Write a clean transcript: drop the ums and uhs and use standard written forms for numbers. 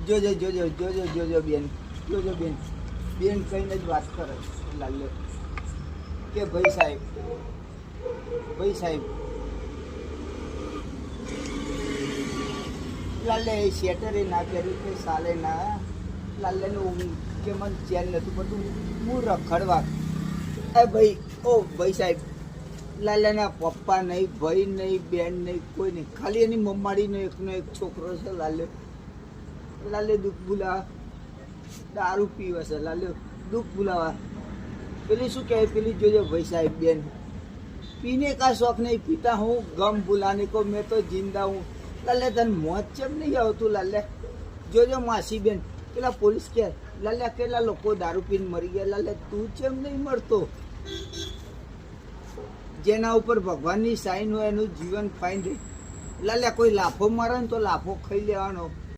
જોજો જોજો જોજો જોજો બેન, જોજો બેન, બેન કહીને જ વાત કરે લાલ્યો કે ભાઈ સાહેબ લાલે શેટરે ના કર્યું કે સાલે ના લાલ્યાનું કે મને ચેન નતું પડતું, હું રખડવા ભાઈ ઓ ભાઈ સાહેબ લાલ્યાના પપ્પા નહીં, ભાઈ નહીં, બેન નહીં, કોઈ નહીં, ખાલી એની મમ્માડીનો એકનો એક છોકરો છે લાલ્યો. લાલ્યો દુઃખ ભૂલાવા દારૂ પીવે છે લાલ્યો, દુઃખ ભૂલાવા. પેલી શું કહેવાય પેલી જોજો ભાઈ સાહેબ બેન, પીને કા શોખ નહીં, પીતા હું ગમ ભૂલાને કો મેં તો જિંદા હું. લાલ્યા તને મોત ચેમ નહીં આવતું લાલ્યા? જોજો માસી બેન પેલા પોલીસ કે લાલ્યા કેટલા લોકો દારૂ પીને મરી ગયા, લાલ્યા તું ચેમ નહીં મળતો? જેના ઉપર ભગવાનની સાઈન હોય એનું જીવન ફાઈન રહે. લાલ્યા કોઈ લાફો મારે ને તો લાફો ખાઈ લેવાનો.